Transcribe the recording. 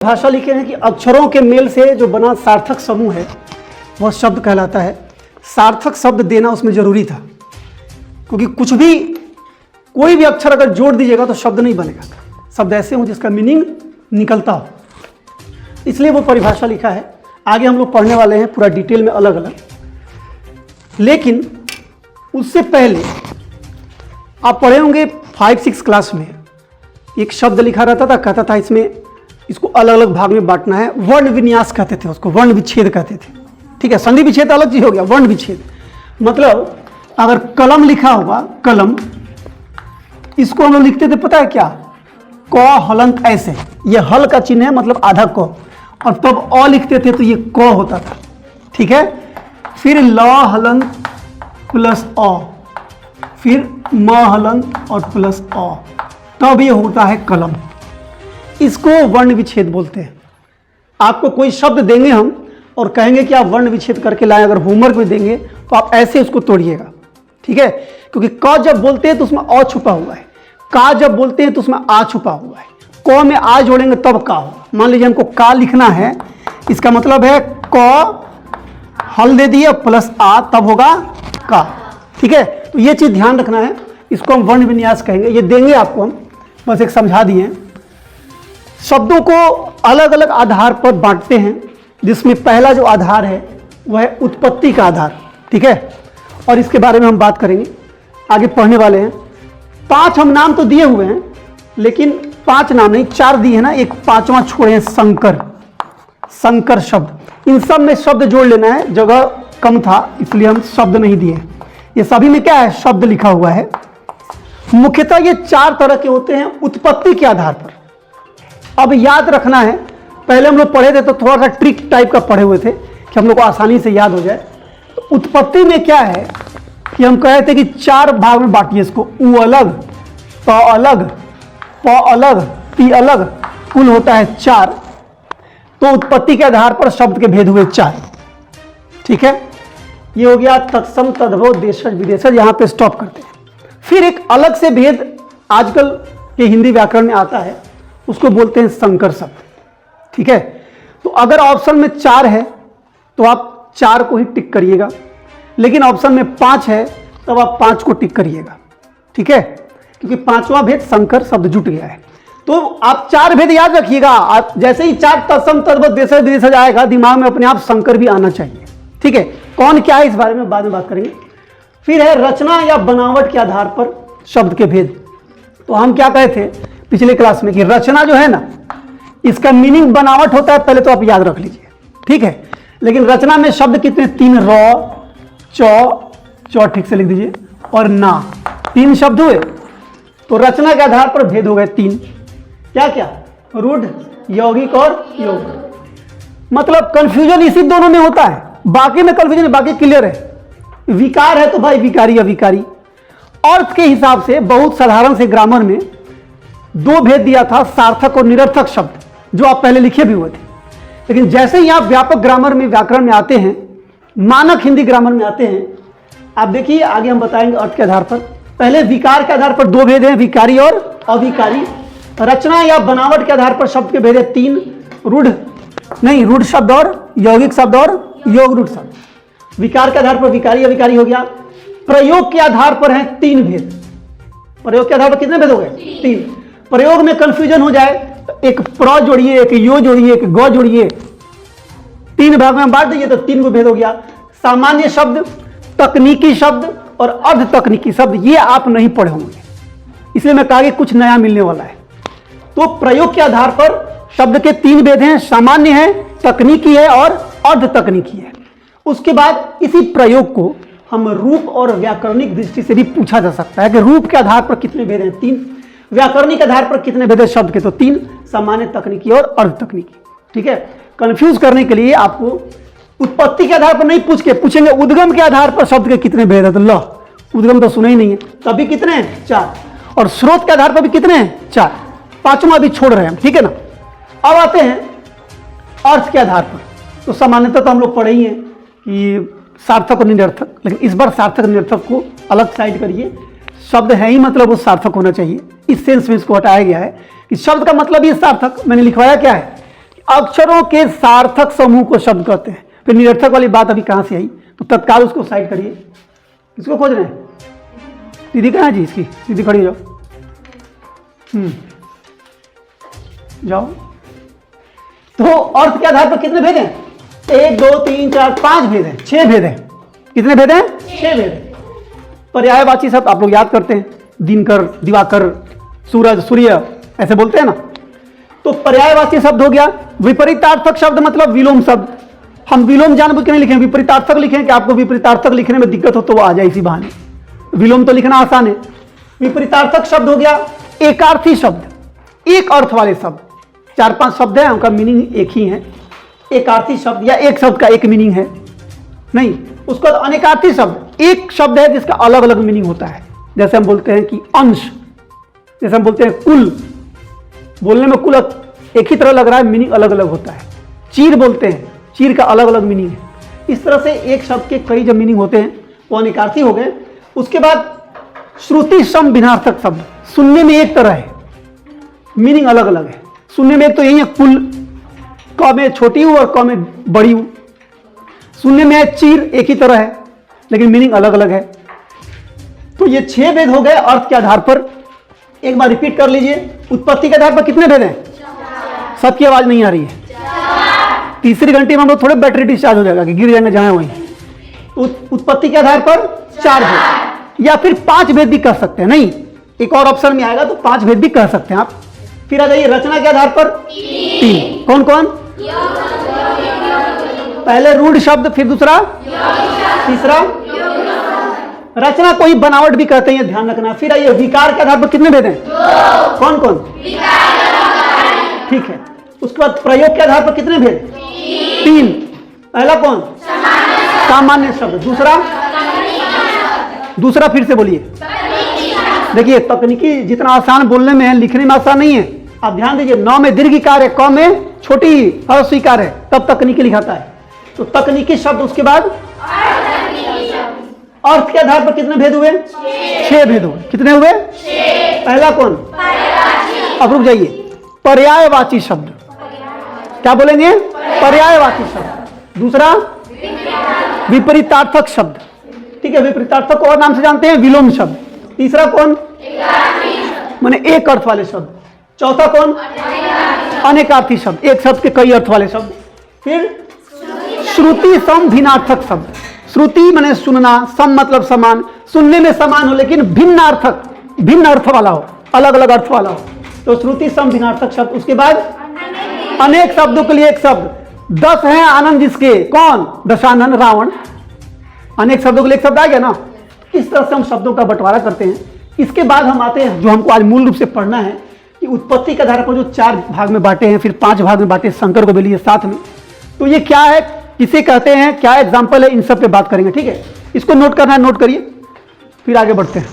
भाषा लिखे हैं कि अक्षरों के मेल से जो बना सार्थक समूह है वह शब्द कहलाता है। सार्थक शब्द देना उसमें जरूरी था, क्योंकि कोई भी अक्षर अगर जोड़ दीजिएगा तो शब्द नहीं बनेगा। शब्द ऐसे हों जिसका मीनिंग निकलता हो, इसलिए वो परिभाषा लिखा है। आगे हम लोग पढ़ने वाले हैं पूरा डिटेल में अलग अलग, लेकिन उससे पहले आप पढ़े होंगे 5-6 क्लास में एक शब्द लिखा रहता था, कहता था इसको अलग अलग भाग में बांटना है। वर्ण विन्यास कहते थे उसको, वर्ण विच्छेद कहते थे। ठीक है, संधि विच्छेद अलग चीज हो गया, वर्ण विच्छेद मतलब अगर कलम लिखा होगा, कलम, इसको हम लोग लिखते थे पता है क्या, क हलंत ऐसे, ये हल का चिन्ह है मतलब आधा क, और तब अ लिखते थे तो ये क होता था। ठीक है, फिर ल हलंत प्लस अ, फिर म हलंत और प्लस अ, तब ये होता है कलम। इसको वर्ण विच्छेद बोलते हैं। आपको कोई शब्द देंगे हम और कहेंगे कि आप वर्ण विच्छेद करके लाएं, अगर होमवर्क में देंगे तो आप ऐसे उसको तोड़िएगा। ठीक है, क्योंकि क जब बोलते हैं तो उसमें अ छुपा हुआ है, का जब बोलते हैं तो उसमें आ छुपा हुआ है, क में आ जोड़ेंगे तब का होगा। मान लीजिए हमको का लिखना है, इसका मतलब है क हल दे दिए प्लस आ, तब होगा का। ठीक है, तो ये चीज ध्यान रखना है, इसको हम वर्ण विन्यास कहेंगे। ये देंगे आपको हम, बस एक समझा दिए। शब्दों को अलग अलग आधार पर बांटते हैं, जिसमें पहला जो आधार है वह है उत्पत्ति का आधार। ठीक है, और इसके बारे में हम बात करेंगे, आगे पढ़ने वाले हैं। 5 हम नाम तो दिए हुए हैं, लेकिन 5 नाम नहीं, 4 दिए हैं ना, एक 5वां छोड़े हैं, शंकर। शंकर शब्द, इन सब में शब्द जोड़ लेना है, जगह कम था इसलिए हम शब्द नहीं दिए। ये सभी में क्या है, शब्द लिखा हुआ है। मुख्यतः ये 4 तरह के होते हैं उत्पत्ति के आधार पर। अब याद रखना है, पहले हम लोग पढ़े थे तो थोड़ा सा ट्रिक टाइप का पढ़े हुए थे कि हम लोग को आसानी से याद हो जाए। तो उत्पत्ति में क्या है कि हम कहे थे कि 4 भाग में बांटिए इसको, उ अलग, प अलग, प अलग, ती अलग, कुल होता है 4। तो उत्पत्ति के आधार पर शब्द के भेद हुए 4। ठीक है, ये हो गया तत्सम, तद्भव, देशज, विदेशज, यहां पे स्टॉप करते हैं। फिर एक अलग से भेद आजकल के हिंदी व्याकरण में आता है, उसको बोलते हैं संकर शब्द। ठीक है, तो अगर ऑप्शन में 4 है तो आप 4 को ही टिक करिएगा, लेकिन ऑप्शन में 5 है तब आप 5 को टिक करिएगा। ठीक है, क्योंकि 5वां भेद संकर शब्द जुट गया है। तो आप 4 भेद याद रखिएगा। आप जैसे ही 4 तत्सम, तद्भव, देशज, विदेशज आएगा, दिमाग में अपने आप संकर भी आना चाहिए। ठीक है, कौन क्या है इस बारे में बाद में बात करेंगे। फिर है रचना या बनावट के आधार पर शब्द के भेद। तो हम क्या कहे थे पिछले क्लास में कि रचना जो है ना, इसका मीनिंग बनावट होता है, पहले तो आप याद रख लीजिए। ठीक है, लेकिन रचना में शब्द कितने, 3, र, चौ ठीक से लिख दीजिए, और ना, 3 शब्द हुए। तो रचना के आधार पर भेद हो गए 3। क्या क्या, रूढ़, यौगिक और योग। मतलब कंफ्यूजन इसी दोनों में होता है, बाकी में कंफ्यूजन, बाकी क्लियर है। विकार है तो भाई विकारी अविकारी। अर्थ के हिसाब से बहुत साधारण से ग्रामर में 2 भेद दिया था, सार्थक और निरर्थक शब्द, जो आप पहले लिखे भी हुए थे। लेकिन जैसे ही आप व्यापक ग्रामर में, व्याकरण में आते हैं, मानक हिंदी ग्रामर में आते हैं, आप देखिए आगे हम बताएंगे अर्थ के आधार पर। पहले विकार के आधार पर 2 भेद हैं, विकारी और अविकारी। रचना या बनावट के आधार पर शब्द के भेद है 3, रूढ़ शब्द और यौगिक शब्द और योग रूढ़ शब्द। विकार के आधार पर विकारी अविकारी हो गया। प्रयोग के आधार पर है 3 भेद। प्रयोग के आधार पर कितने भेद हो गए, 3। प्रयोग में कंफ्यूजन हो जाए तो एक प्र जोड़िए, एक यो जोड़िए, एक ग जोड़िए, 3 भाग में बांट दीजिए तो 3 को भेद हो गया। सामान्य शब्द, तकनीकी शब्द और अर्ध तकनीकी शब्द, ये आप नहीं पढ़े होंगे, इसलिए मैं कहा कि कुछ नया मिलने वाला है। तो प्रयोग के आधार पर शब्द के 3 भेद हैं, सामान्य है, तकनीकी है और अर्ध तकनीकी है। उसके बाद इसी प्रयोग को हम रूप और व्याकरणिक दृष्टि से भी पूछा जा सकता है कि रूप के आधार पर कितने भेद हैं, 3, व्याकरणिक आधार पर कितने भेद हैं शब्द के, तो 3, सामान्य, तकनीकी और अर्ध तकनीकी। ठीक है, कंफ्यूज करने के लिए आपको उत्पत्ति के आधार पर नहीं पूछेंगे उद्गम के आधार पर शब्द के कितने भेद है, तो लो उद्गम तो सुना ही नहीं है, तभी कितने हैं, 4। और स्रोत के आधार पर भी कितने हैं, 4। 5वां भी छोड़ रहे हैं हम। ठीक है ना, अब आते हैं अर्थ के आधार पर। तो सामान्यतः तो हम लोग पढ़े ही हैं कि सार्थक और निरर्थक, लेकिन इस बार सार्थक निरर्थक को अलग साइड करिए। शब्द है ही मतलब वो सार्थक होना चाहिए, इस सेंस में इसको हटाया गया है कि शब्द का मतलब ही सार्थक। मैंने लिखवाया क्या है अक्षरों के सार्थक समूह को शब्द कहते हैं। फिर निरर्थक वाली बात अभी कहां से आई, तो तत्काल उसको साइड करिए। किसको खोज रहे हैं? दीदी कहाँ है जी इसकी? दीदी खड़ी हो जाओ। जाओ। तो अर्थ के आधार पर कितने भेद हैं? 1 2 3 4 5 भेद हैं, 6 भेद हैं। कितने भेद हैं? 6 भेद हैं। पर्यायवाची शब्द आप लोग याद करते हैं, दिनकर, दिवाकर, सूरज, सूर्य, ऐसे बोलते हैं ना। तो पर्यायवाची शब्द हो गया। विपरीतार्थक शब्द मतलब विलोम शब्द। हम विलोम जानबूझ के नहीं लिखें, विपरीतार्थक लिखें कि आपको विपरीतार्थक लिखने में दिक्कत हो तो वो आ जाए इसी बहाने। विलोम तो लिखना आसान है। विपरीतार्थक शब्द हो गया। एकार्थी शब्द, एक अर्थ वाले शब्द। 4-5 शब्द हैं, उनका मीनिंग एक ही है। एकार्थी शब्द या एक शब्द का एक मीनिंग है नहीं। उसको अनेकार्थी शब्द, एक शब्द है जिसका अलग अलग मीनिंग होता है। जैसे हम बोलते हैं कि अंश, जैसे हम बोलते हैं कुल, बोलने में कुल एक ही तरह लग रहा है, मीनिंग अलग अलग होता है। चीर बोलते हैं, चीर का अलग अलग मीनिंग है। इस तरह से एक शब्द के कई जब मीनिंग होते हैं वो अनेकार्थी हो गए। उसके बाद श्रुति सम भिन्नार्थक शब्द, सुनने में एक तरह है, मीनिंग अलग अलग है। सुनने में एक तो यही है कुल, क में छोटी हूं और क में बड़ी हूं। सुनने में चीर एक ही तरह है लेकिन मीनिंग अलग अलग है। तो ये 6 भेद हो गए अर्थ के आधार पर। एक बार रिपीट कर लीजिए। उत्पत्ति के आधार पर कितने भेद हैं? सबकी आवाज नहीं आ रही है। तीसरी घंटे में हम लोग थोड़े बैटरी डिस्चार्ज हो जाएगा कि गिर जाएंगे जहां वहीं। उत्पत्ति के आधार पर 4 भेद या फिर 5 भेद भी कह सकते हैं। नहीं, एक और ऑप्शन में आएगा तो 5 भेद भी कह सकते हैं आप। फिर आ जाइए रचना के आधार पर 3। कौन कौन? पहले रूढ़ शब्द, फिर दूसरा, तीसरा रचना को ही बनावट भी कहते हैं, ध्यान रखना। फिर आइए विकार के आधार पर कितने भेद हैं? कौन कौन? ठीक है। उसके बाद प्रयोग के आधार पर कितने भेद? 3। पहला कौन? सामान्य शब्द। दूसरा फिर से बोलिए। देखिए तकनीकी जितना आसान बोलने में है, लिखने में आसान नहीं है। आप ध्यान दीजिए, 9 में दीर्घिकार है, क में छोटी अस्वीकार है, तब तकनीकी लिखाता है। तो तकनीकी शब्द। उसके बाद अर्थ के आधार पर कितने भेद हुए? 6 भेद हुए। कितने हुए? 6। पहला कौन? अब रुक जाइए, पर्यायवाची शब्द। क्या बोलेंगे? पर्यायवाची शब्द। दूसरा विपरीतार्थक शब्द। ठीक है, विपरीतार्थक को और नाम से जानते हैं, विलोम शब्द। तीसरा कौन? माने एक अर्थ वाले शब्द। चौथा कौन? अनेकार्थी शब्द, एक शब्द के कई अर्थ वाले शब्द। फिर श्रुति सम भिन्नार्थक शब्द। श्रुति माने सुनना, सम मतलब समान, सुनने में समान हो लेकिन भिन्नार्थक, भिन्न अर्थ वाला हो, अलग अलग अर्थ वाला हो, तो श्रुति सम भिन्नार्थक शब्द। उसके बाद अनेक शब्दों के लिए एक शब्द। 10 हैं आनंद जिसके, कौन? दशानन, रावण। अनेक शब्दों के लिए एक शब्द आ गया ना। इस तरह से हम शब्दों का बंटवारा करते हैं। इसके बाद हम आते हैं जो हमको आज मूल रूप से पढ़ना है कि उत्पत्ति के आधार पर जो 4 भाग में बांटे हैं, फिर 5 भाग में बांटे, शंकर को भी लिए साथ में। तो ये क्या है, किसे कहते हैं, क्या एग्जाम्पल है, इन सब पे बात करेंगे। ठीक है, इसको नोट करना है, नोट करिए, फिर आगे बढ़ते हैं।